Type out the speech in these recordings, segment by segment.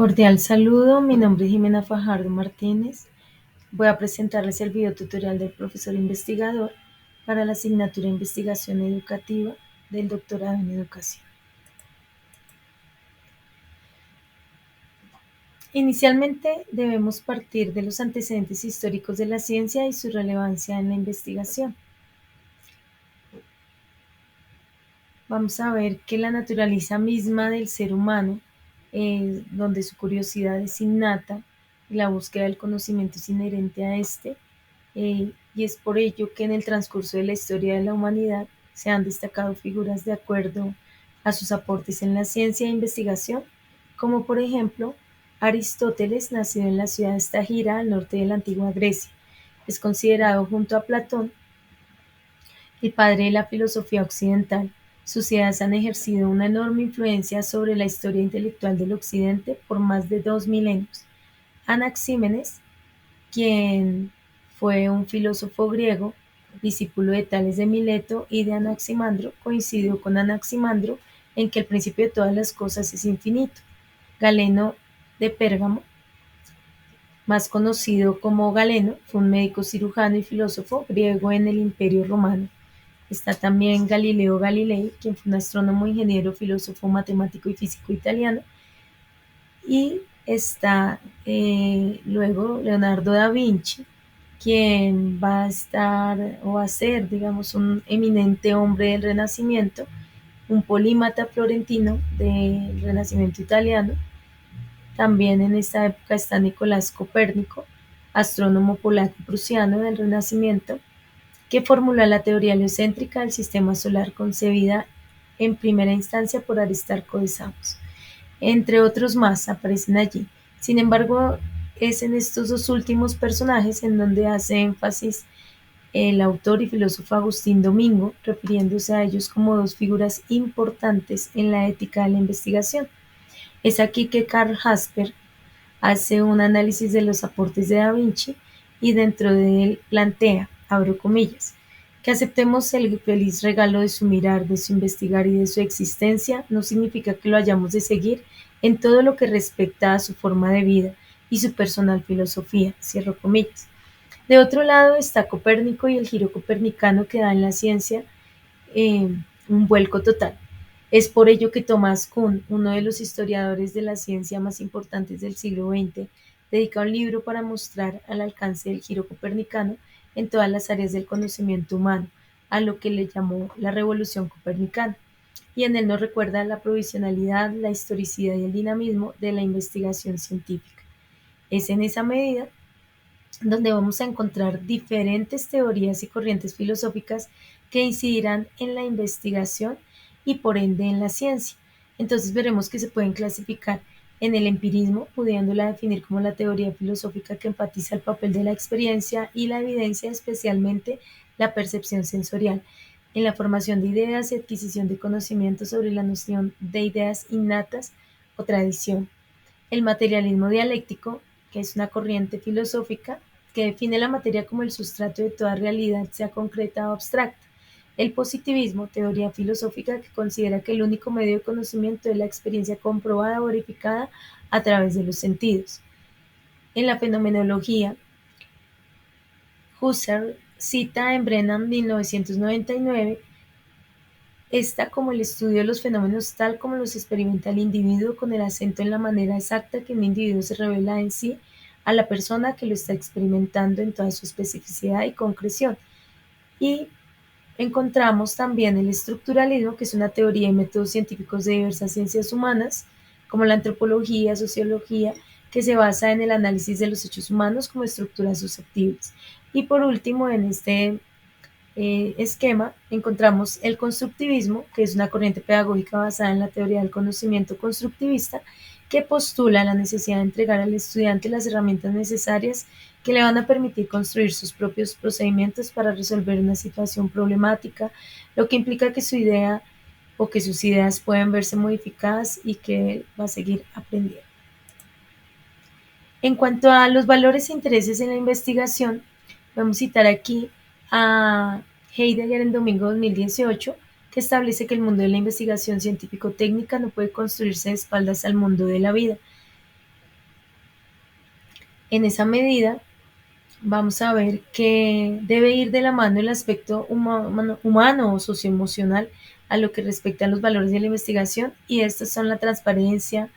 Cordial saludo, mi nombre es Jimena Fajardo Martínez. Voy a presentarles el video tutorial del profesor investigador para la asignatura de Investigación Educativa del doctorado en Educación. Inicialmente debemos partir de los antecedentes históricos de la ciencia y su relevancia en la investigación. Vamos a ver que la naturaleza misma del ser humano, donde su curiosidad es innata y la búsqueda del conocimiento es inherente a este, y es por ello que en el transcurso de la historia de la humanidad se han destacado figuras de acuerdo a sus aportes en la ciencia e investigación, como por ejemplo Aristóteles, nacido en la ciudad de Estagira, al norte de la antigua Grecia. Es considerado junto a Platón el padre de la filosofía occidental. Sus ideas han ejercido una enorme influencia sobre la historia intelectual del Occidente por más de 2 milenios. Anaxímenes, quien fue un filósofo griego, discípulo de Tales de Mileto y de Anaximandro, coincidió con Anaximandro en que el principio de todas las cosas es infinito. Galeno de Pérgamo, más conocido como Galeno, fue un médico cirujano y filósofo griego en el Imperio Romano. Está también Galileo Galilei, quien fue un astrónomo, ingeniero, filósofo, matemático y físico italiano. Y está luego Leonardo da Vinci, quien va a estar o va a ser, digamos, un eminente hombre del Renacimiento, un polímata florentino del Renacimiento italiano. También en esta época está Nicolás Copérnico, astrónomo polaco-prusiano del Renacimiento, que formuló la teoría heliocéntrica del sistema solar concebida en primera instancia por Aristarco de Samos. Entre otros más aparecen allí. Sin embargo, es en estos dos últimos personajes en donde hace énfasis el autor y filósofo Agustín Domingo, refiriéndose a ellos como dos figuras importantes en la ética de la investigación. Es aquí que Karl Jasper hace un análisis de los aportes de Da Vinci y dentro de él plantea, abro comillas, que aceptemos el feliz regalo de su mirar, de su investigar y de su existencia no significa que lo hayamos de seguir en todo lo que respecta a su forma de vida y su personal filosofía, cierro comillas. De otro lado está Copérnico y el giro copernicano que da en la ciencia un vuelco total. Es por ello que Thomas Kuhn, uno de los historiadores de la ciencia más importantes del siglo XX, dedica un libro para mostrar al alcance del giro copernicano en todas las áreas del conocimiento humano, a lo que le llamó la revolución copernicana. Y en él nos recuerda la provisionalidad, la historicidad y el dinamismo de la investigación científica. Es en esa medida donde vamos a encontrar diferentes teorías y corrientes filosóficas que incidirán en la investigación y por ende en la ciencia. Entonces veremos que se pueden clasificar en el empirismo, pudiéndola definir como la teoría filosófica que enfatiza el papel de la experiencia y la evidencia, especialmente la percepción sensorial, en la formación de ideas y adquisición de conocimientos sobre la noción de ideas innatas o tradición. El materialismo dialéctico, que es una corriente filosófica que define la materia como el sustrato de toda realidad, sea concreta o abstracta. El positivismo, teoría filosófica que considera que el único medio de conocimiento es la experiencia comprobada o verificada a través de los sentidos. En la fenomenología, Husserl cita en Brennan 1999 esta como el estudio de los fenómenos tal como los experimenta el individuo, con el acento en la manera exacta que un individuo se revela en sí a la persona que lo está experimentando en toda su especificidad y concreción. Y encontramos también el estructuralismo, que es una teoría y métodos científicos de diversas ciencias humanas, como la antropología, sociología, que se basa en el análisis de los hechos humanos como estructuras susceptibles. Y por último, en este esquema encontramos el constructivismo, que es una corriente pedagógica basada en la teoría del conocimiento constructivista, que postula la necesidad de entregar al estudiante las herramientas necesarias que le van a permitir construir sus propios procedimientos para resolver una situación problemática, lo que implica que su idea o que sus ideas pueden verse modificadas y que él va a seguir aprendiendo. En cuanto a los valores e intereses en la investigación, vamos a citar aquí a Heidegger en Domingo 2018, que establece que el mundo de la investigación científico-técnica no puede construirse de espaldas al mundo de la vida. En esa medida, vamos a ver que debe ir de la mano el aspecto humano o socioemocional a lo que respecta a los valores de la investigación, y estos son la transparencia,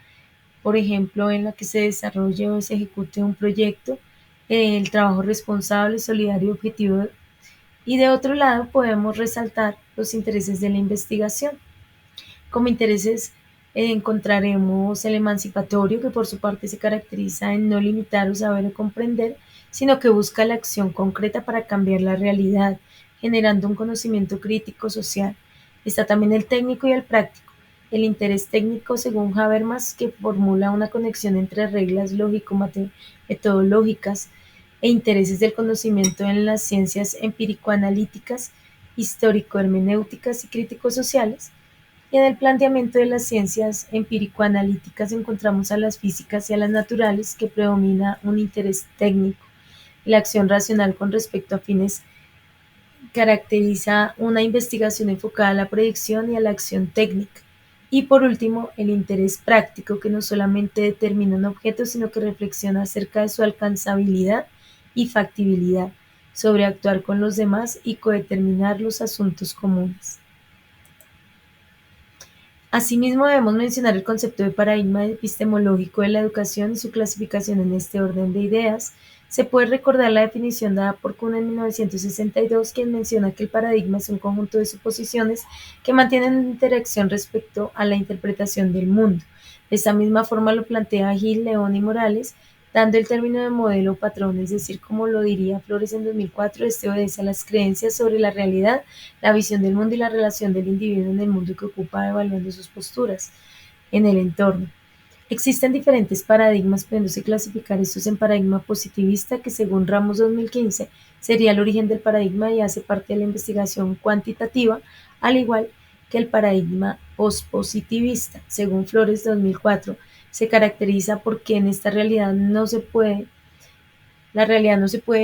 por ejemplo, en la que se desarrolle o se ejecute un proyecto, el trabajo responsable, solidario y objetivo, y de otro lado podemos resaltar los intereses de la investigación. Como intereses encontraremos el emancipatorio, que por su parte se caracteriza en no limitar o saber o comprender, sino que busca la acción concreta para cambiar la realidad, generando un conocimiento crítico social. Está también el técnico y el práctico. El interés técnico, según Habermas, que formula una conexión entre reglas lógico-metodológicas e intereses del conocimiento en las ciencias empírico-analíticas, histórico-hermenéuticas y crítico-sociales. Y en el planteamiento de las ciencias empírico-analíticas encontramos a las físicas y a las naturales, que predomina un interés técnico. La acción racional con respecto a fines caracteriza una investigación enfocada a la predicción y a la acción técnica. Y por último, el interés práctico, que no solamente determina un objeto, sino que reflexiona acerca de su alcanzabilidad y factibilidad, sobre actuar con los demás y codeterminar los asuntos comunes. Asimismo, debemos mencionar el concepto de paradigma epistemológico de la educación y su clasificación en este orden de ideas. Se puede recordar la definición dada por Kuhn en 1962, quien menciona que el paradigma es un conjunto de suposiciones que mantienen una interacción respecto a la interpretación del mundo. De esta misma forma lo plantea Gil, León y Morales, dando el término de modelo o patrón, es decir, como lo diría Flores en 2004, este obedece a las creencias sobre la realidad, la visión del mundo y la relación del individuo en el mundo que ocupa, evaluando sus posturas en el entorno. Existen diferentes paradigmas, pudiéndose clasificar estos en paradigma positivista, que según Ramos 2015 sería el origen del paradigma y hace parte de la investigación cuantitativa, al igual que el paradigma pospositivista, según Flores 2004, se caracteriza porque en esta la realidad no se puede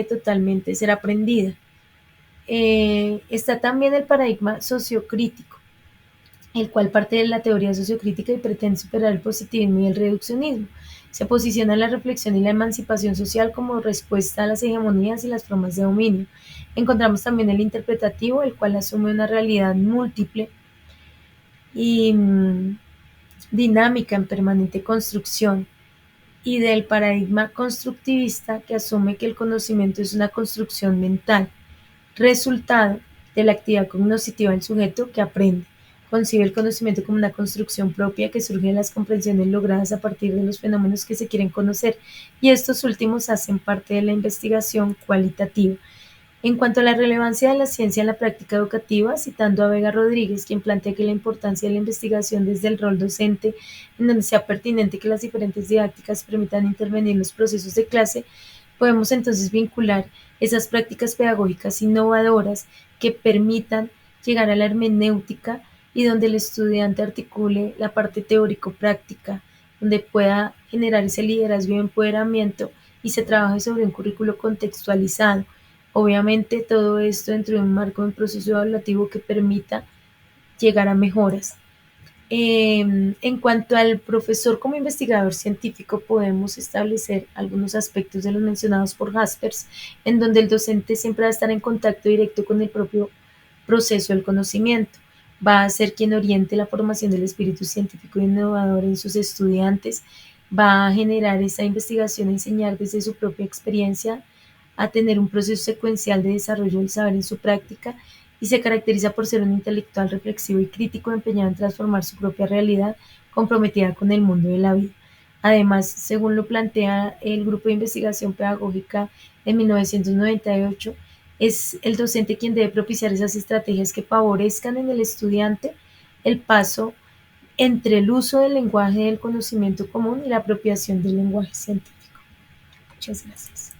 totalmente ser aprendida. Está también el paradigma sociocrítico, el cual parte de la teoría sociocrítica y pretende superar el positivismo y el reduccionismo. Se posiciona la reflexión y la emancipación social como respuesta a las hegemonías y las formas de dominio. Encontramos también el interpretativo, el cual asume una realidad múltiple y dinámica en permanente construcción, y del paradigma constructivista, que asume que el conocimiento es una construcción mental, resultado de la actividad cognitiva del sujeto que aprende. Concibe el conocimiento como una construcción propia que surge de las comprensiones logradas a partir de los fenómenos que se quieren conocer, y estos últimos hacen parte de la investigación cualitativa. En cuanto a la relevancia de la ciencia en la práctica educativa, citando a Vega Rodríguez, quien plantea que la importancia de la investigación desde el rol docente, en donde sea pertinente que las diferentes didácticas permitan intervenir en los procesos de clase, podemos entonces vincular esas prácticas pedagógicas innovadoras que permitan llegar a la hermenéutica, y donde el estudiante articule la parte teórico-práctica, donde pueda generar ese liderazgo y empoderamiento y se trabaje sobre un currículo contextualizado. Obviamente todo esto dentro de un marco de un proceso evaluativo que permita llegar a mejoras. En cuanto al profesor como investigador científico, podemos establecer algunos aspectos de los mencionados por Jaspers, en donde el docente siempre va a estar en contacto directo con el propio proceso del conocimiento. Va a ser quien oriente la formación del espíritu científico e innovador en sus estudiantes, va a generar esa investigación, enseñar desde su propia experiencia, a tener un proceso secuencial de desarrollo del saber en su práctica, y se caracteriza por ser un intelectual reflexivo y crítico empeñado en transformar su propia realidad, comprometida con el mundo de la vida. Además, según lo plantea el Grupo de Investigación Pedagógica en 1998, es el docente quien debe propiciar esas estrategias que favorezcan en el estudiante el paso entre el uso del lenguaje del conocimiento común y la apropiación del lenguaje científico. Muchas gracias.